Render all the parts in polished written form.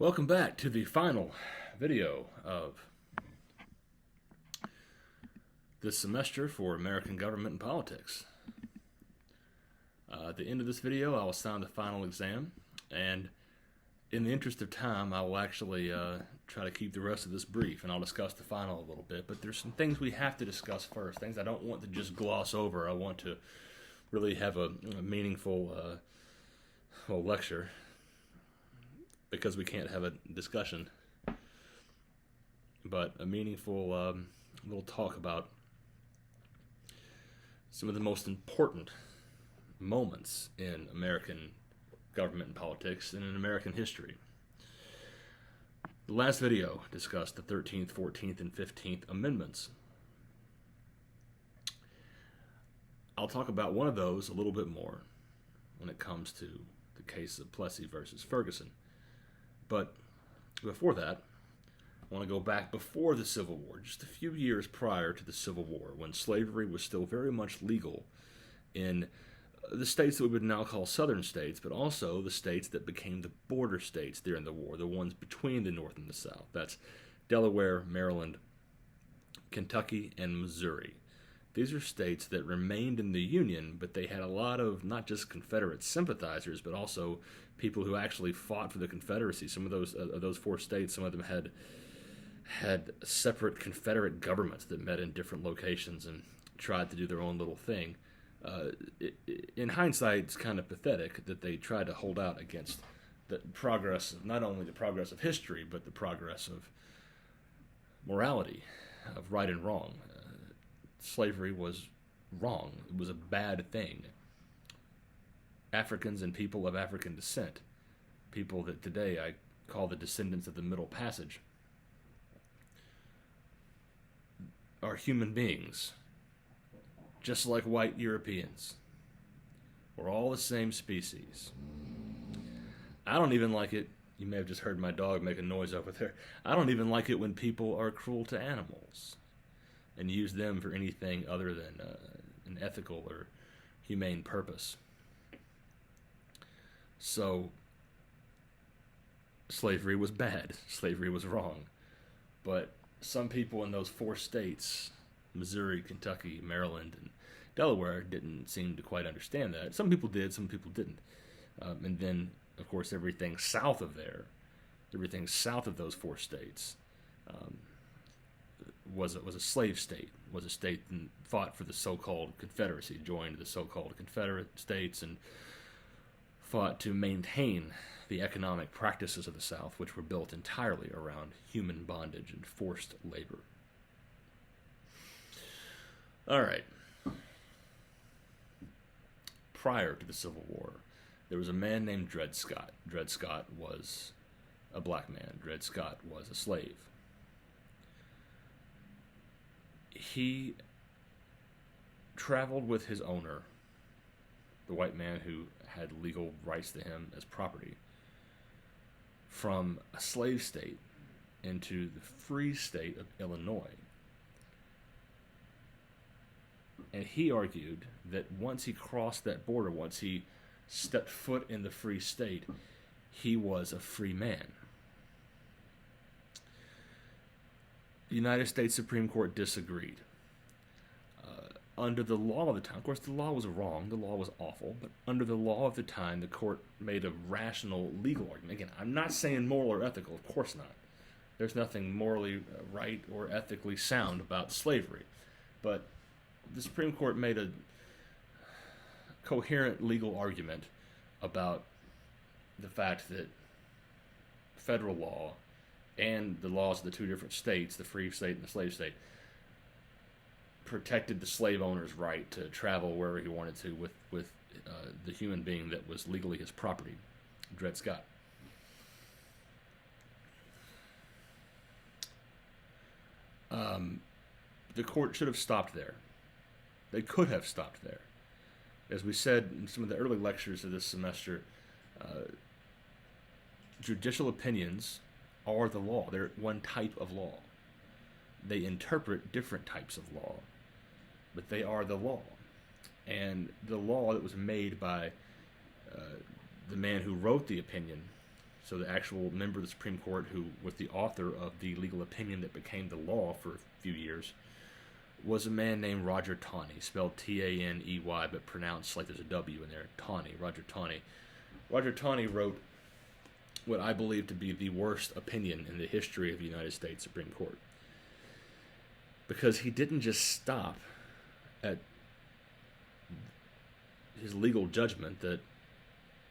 Welcome back to the final video of this semester for American government and politics. At the end of this video, I will sound the final exam, and in the interest of time, I will actually try to keep the rest of this brief, and I'll discuss the final a little bit. But there's some things we have to discuss first, things I don't want to just gloss over. I want to really have a meaningful lecture, because we can't have a discussion, but a meaningful little talk about some of the most important moments in American government and politics and in American history. The last video discussed the 13th, 14th, and 15th Amendments. I'll talk about one of those a little bit more when it comes to the case of Plessy versus Ferguson. But before that, I want to go back before the Civil War, just a few years prior to the Civil War, when slavery was still very much legal in the states that we would now call southern states, but also the states that became the border states during the war, the ones between the North and the South. That's Delaware, Maryland, Kentucky, and Missouri. These are states that remained in the Union, but they had a lot of not just Confederate sympathizers, but also people who actually fought for the Confederacy. Some of those four states, some of them had separate Confederate governments that met in different locations and tried to do their own little thing. In hindsight, it's kind of pathetic that they tried to hold out against the progress, not only the progress of history, but the progress of morality, of right and wrong. Slavery was wrong. It was a bad thing. Africans and people of African descent, people that today I call the descendants of the Middle Passage, are human beings, just like white Europeans. We're all the same species. I don't even like it. You may have just heard my dog make a noise over there. I don't even like it when people are cruel to animals and use them for anything other than an ethical or humane purpose. So, slavery was bad. Slavery was wrong. But some people in those four states, Missouri, Kentucky, Maryland, and Delaware, didn't seem to quite understand that. Some people did, some people didn't. And then, of course, everything south of those four states, was a slave state, was a state that fought for the so-called Confederacy, joined the so-called Confederate states, and fought to maintain the economic practices of the South, which were built entirely around human bondage and forced labor. All right. Prior to the Civil War, there was a man named Dred Scott. Dred Scott was a black man. Dred Scott was a slave. He traveled with his owner, the white man who had legal rights to him as property, from a slave state into the free state of Illinois. And he argued that once he crossed that border, once he stepped foot in the free state, he was a free man. The United States Supreme Court disagreed. Under the law of the time, of course, the law was wrong, the law was awful, but under the law of the time, the court made a rational legal argument. Again, I'm not saying moral or ethical, of course not. There's nothing morally right or ethically sound about slavery. But the Supreme Court made a coherent legal argument about the fact that federal law and the laws of the two different states, the free state and the slave state, protected the slave owner's right to travel wherever he wanted to with the human being that was legally his property, Dred Scott. The court should have stopped there. They could have stopped there. As we said in some of the early lectures of this semester, judicial opinions are the law. They're one type of law. They interpret different types of law, but they are the law. And the law that was made by the man who wrote the opinion So the actual member of the Supreme Court who was the author of the legal opinion that became the law for a few years was a man named Roger Taney, spelled Taney, but pronounced like there's a W in there, Taney, Roger Taney. Roger Taney wrote what I believe to be the worst opinion in the history of the United States Supreme Court. Because he didn't just stop at his legal judgment that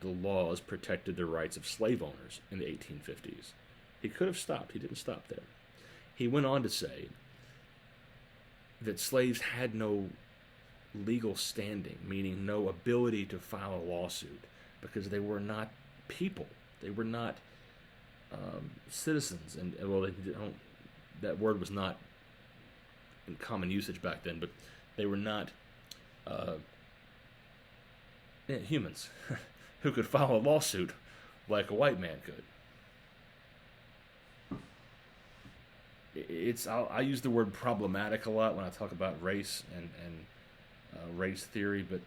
the laws protected the rights of slave owners in the 1850s. He could have stopped. He didn't stop there. He went on to say that slaves had no legal standing, meaning no ability to file a lawsuit, because they were not people. They were not citizens. And well, that word was not in common usage back then, but they were not humans who could file a lawsuit like a white man could. I use the word problematic a lot when I talk about race and race theory, but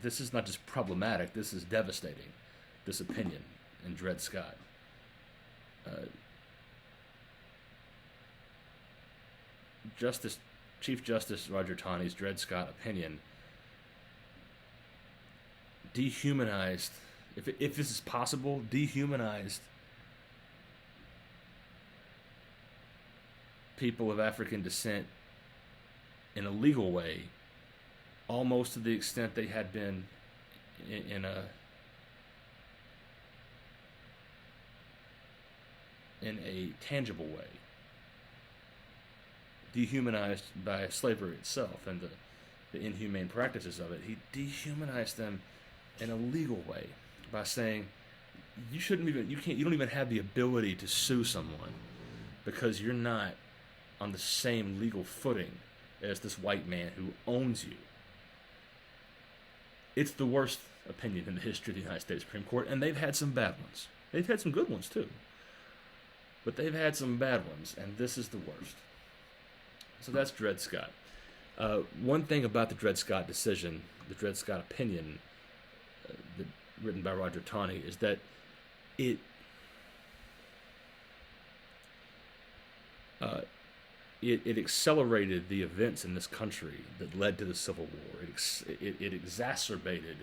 this is not just problematic, this is devastating, this opinion in Dred Scott. Chief Justice Roger Taney's Dred Scott opinion dehumanized, if this is possible, dehumanized people of African descent in a legal way, almost to the extent they had been in a tangible way. Dehumanized by slavery itself and the inhumane practices of it. He dehumanized them in a legal way by saying you don't even have the ability to sue someone because you're not on the same legal footing as this white man who owns you. It's the worst opinion in the history of the United States Supreme Court, and they've had some bad ones. They've had some good ones too, but they've had some bad ones, and this is the worst. So that's Dred Scott. One thing about the Dred Scott decision, the Dred Scott opinion, written by Roger Taney, is that it accelerated the events in this country that led to the Civil War. It exacerbated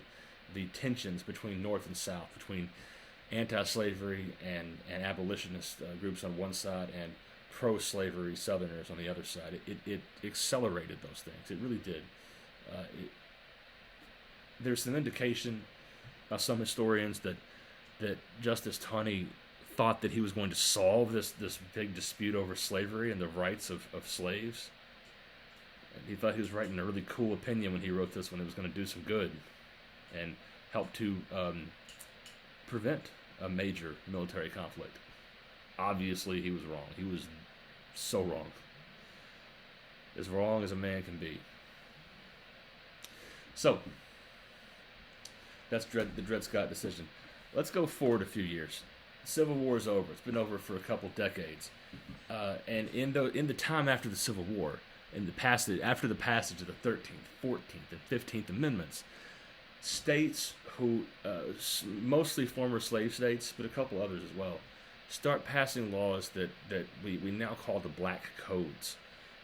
the tensions between North and South, between anti-slavery and abolitionist groups on one side and pro-slavery Southerners on the other side. It accelerated those things. It really did. There's some indication by some historians that Justice Taney thought that he was going to solve this big dispute over slavery and the rights of slaves. And he thought he was writing a really cool opinion when he wrote this, when it was going to do some good and help to prevent a major military conflict. Obviously, he was wrong. He was so wrong. As wrong as a man can be. So, that's the Dred Scott decision. Let's go forward a few years. The Civil War is over. It's been over for a couple decades. And in the time after the Civil War, after the passage of the 13th, 14th, and 15th Amendments, states who, mostly former slave states, but a couple others as well, start passing laws that we now call the Black Codes.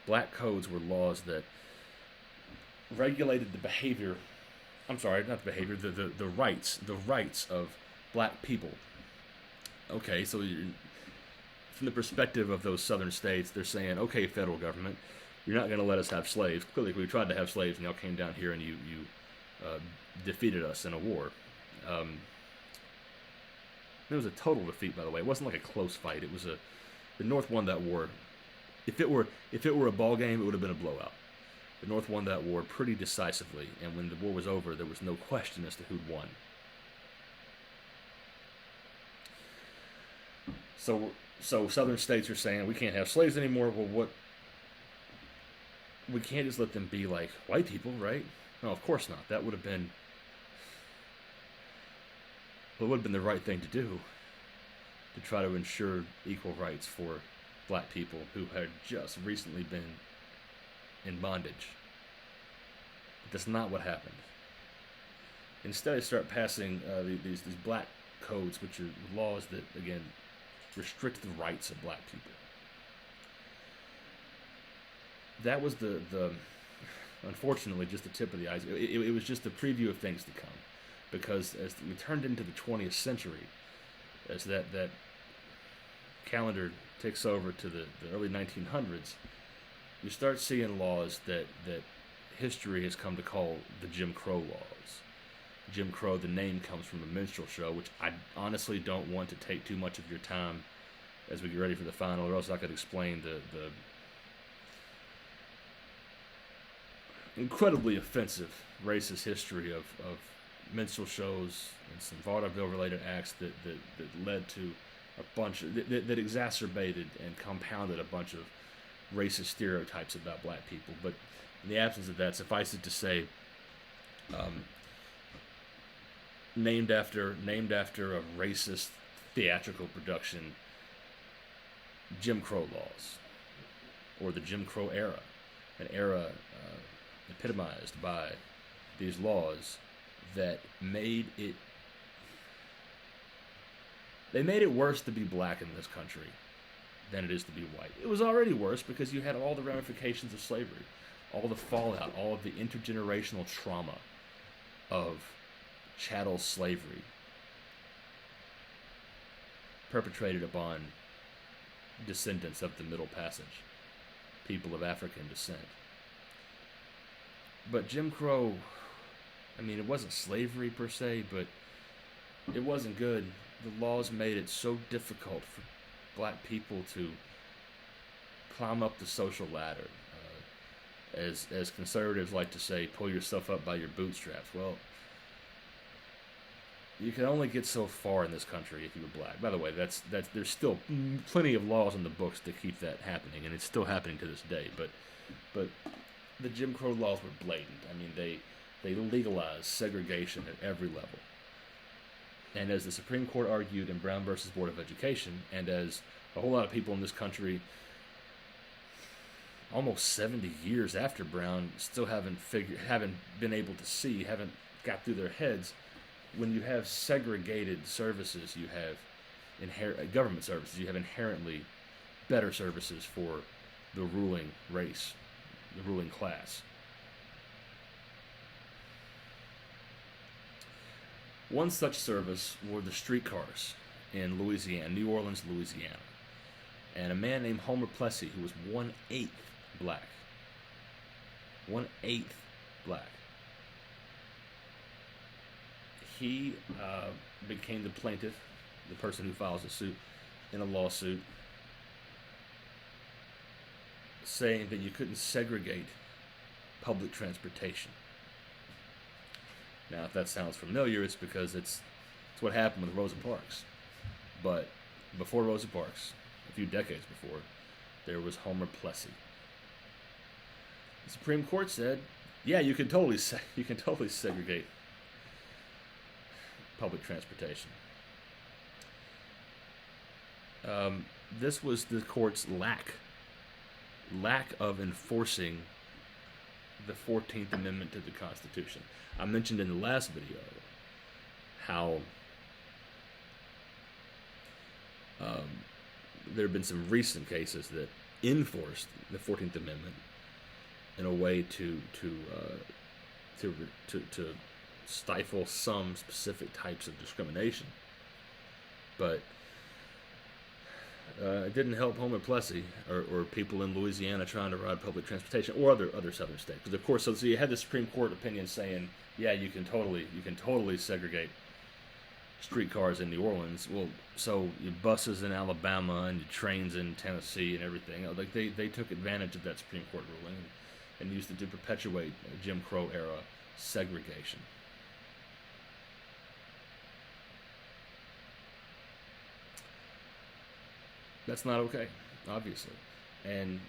Black Codes were laws that regulated the behavior, the rights of black people. Okay, so from the perspective of those southern states, they're saying, okay, federal government, you're not going to let us have slaves. Clearly, we tried to have slaves, and y'all came down here and you defeated us in a war. It was a total defeat, by the way. It wasn't like a close fight. It was the North won that war. If it were a ball game, it would have been a blowout. The North won that war pretty decisively, and when the war was over, there was no question as to who'd won. So southern states are saying we can't have slaves anymore. Well, we can't just let them be like white people, right? No, of course not. That would have been the right thing to do, to try to ensure equal rights for black people who had just recently been in bondage. But that's not what happened. Instead, they start passing these black codes, which are laws that, again, restrict the rights of black people. That was the unfortunately, just the tip of the iceberg. It was just a preview of things to come, because as we turned into the 20th century, as that calendar takes over to the early 1900s, you start seeing laws that history has come to call the Jim Crow laws. Jim Crow, the name comes from a minstrel show, which I honestly don't want to take too much of your time as we get ready for the final, or else I could explain the incredibly offensive racist history of minstrel shows and some vaudeville-related acts that led to a bunch of, that exacerbated and compounded a bunch of racist stereotypes about black people. But in the absence of that, suffice it to say, named after a racist theatrical production, Jim Crow laws, or the Jim Crow era, an era epitomized by these laws that made it worse to be black in this country than it is to be white. It was already worse because you had all the ramifications of slavery, all the fallout, all of the intergenerational trauma of chattel slavery perpetrated upon descendants of the Middle Passage, people of African descent. But Jim Crow, I mean, it wasn't slavery per se, but it wasn't good. The laws made it so difficult for black people to climb up the social ladder. As conservatives like to say, pull yourself up by your bootstraps. Well, you can only get so far in this country if you were black. By the way, that's there's still plenty of laws in the books to keep that happening, and it's still happening to this day. But the Jim Crow laws were blatant. I mean, they legalized segregation at every level. And as the Supreme Court argued in Brown versus Board of Education, and as a whole lot of people in this country, almost 70 years after Brown, still haven't been able to see, haven't got through their heads, when you have segregated services, you have government services, you have inherently better services for the ruling race, the ruling class. One such service were the streetcars in Louisiana, New Orleans, Louisiana. And a man named Homer Plessy, who was 1/8 black. 1/8 black. He became the plaintiff, the person who files a suit in a lawsuit, saying that you couldn't segregate public transportation. Now, if that sounds familiar, it's because it's what happened with Rosa Parks. But before Rosa Parks, a few decades before, there was Homer Plessy. The Supreme Court said, yeah, you can totally segregate public transportation. This was the court's lack of enforcing the 14th Amendment to the Constitution. I mentioned in the last video how there have been some recent cases that enforced the 14th Amendment in a way to stifle some specific types of discrimination, but it didn't help Homer Plessy or people in Louisiana trying to ride public transportation, or other southern states. Because of course, so you had the Supreme Court opinion saying, yeah, you can totally segregate streetcars in New Orleans. Well, so your buses in Alabama and your trains in Tennessee and everything, like they took advantage of that Supreme Court ruling and used it to perpetuate Jim Crow era segregation. That's not okay, obviously. And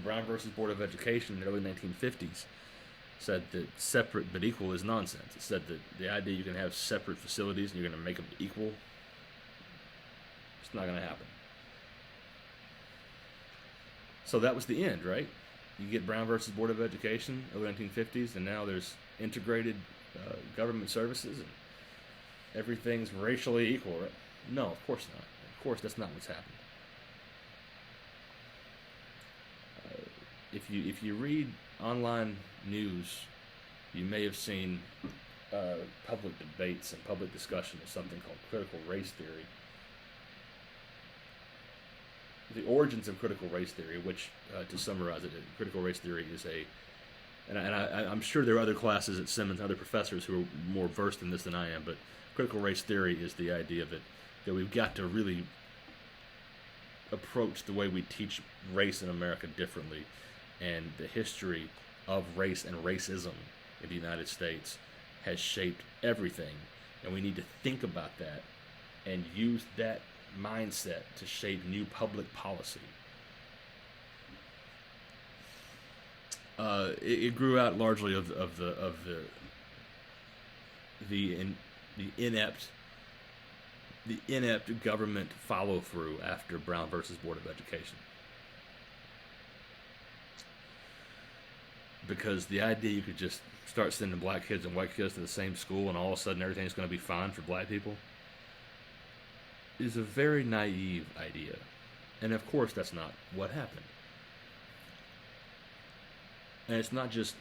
Brown versus Board of Education in the early 1950s said that separate but equal is nonsense. It said that the idea you can have separate facilities and you're going to make them equal, it's not going to happen. So that was the end, right? You get Brown versus Board of Education, early 1950s, and now there's integrated government services. And everything's racially equal. Right? No, of course not. Of course, that's not what's happened. If you read online news, you may have seen public debates and public discussion of something called critical race theory. The origins of critical race theory, which, to summarize it, critical race theory is I'm sure there are other classes at Simmons, other professors who are more versed in this than I am, but critical race theory is the idea that we've got to really approach the way we teach race in America differently, and the history of race and racism in the United States has shaped everything, and we need to think about that and use that mindset to shape new public policy. It grew out largely of the inept government follow through after Brown versus Board of Education. Because the idea you could just start sending black kids and white kids to the same school and all of a sudden everything's going to be fine for black people is a very naive idea. And of course that's not what happened. And it's not just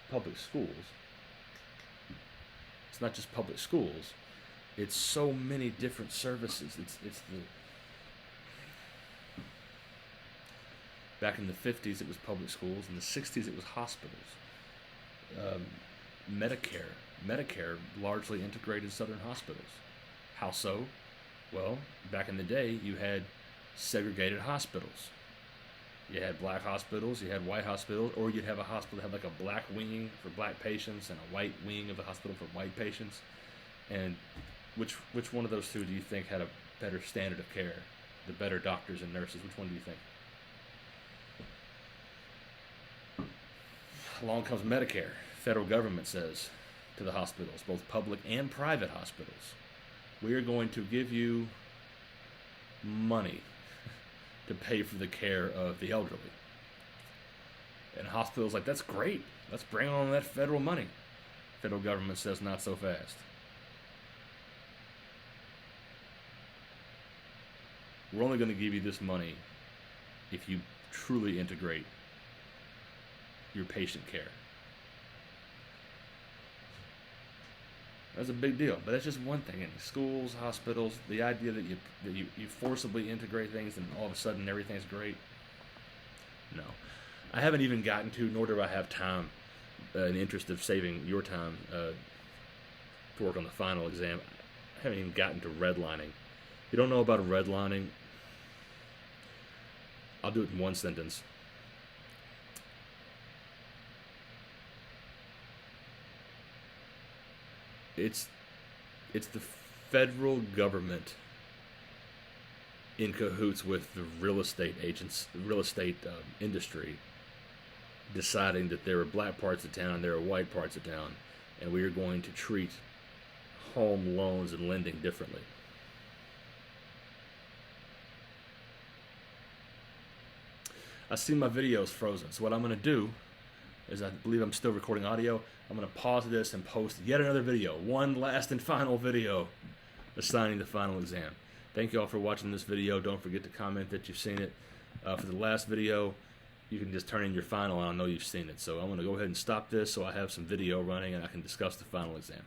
public schools. It's not just public schools. It's so many different services. Back in the 50s, it was public schools. In the 60s, it was hospitals. Medicare largely integrated Southern hospitals. How so? Well, back in the day, you had segregated hospitals. You had black hospitals, you had white hospitals, or you'd have a hospital that had like a black wing for black patients and a white wing of the hospital for white patients. And which one of those two do you think had a better standard of care? The better doctors and nurses? Which one do you think? Along comes Medicare. Federal government says to the hospitals, both public and private hospitals, we are going to give you money to pay for the care of the elderly. And hospitals like, that's great. Let's bring on that federal money. Federal government says, not so fast. We're only going to give you this money if you truly integrate your patient care. That's a big deal, but that's just one thing. In schools, hospitals, the idea that you forcibly integrate things and all of a sudden everything's great. No. I haven't even gotten to, nor do I have time, in the interest of saving your time to work on the final exam. I haven't even gotten to redlining. If you don't know about redlining, I'll do it in one sentence. It's the federal government in cahoots with the real estate industry, deciding that there are black parts of town and there are white parts of town, and we are going to treat home loans and lending differently. I see my videos frozen, so what I'm going to do is, I believe I'm still recording audio, I'm going to pause this and post yet another video, one last and final video assigning the final exam. Thank you all for watching this video. Don't forget to comment that you've seen it. For the last video, you can just turn in your final and I'll know you've seen it. So I'm going to go ahead and stop this so I have some video running and I can discuss the final exam.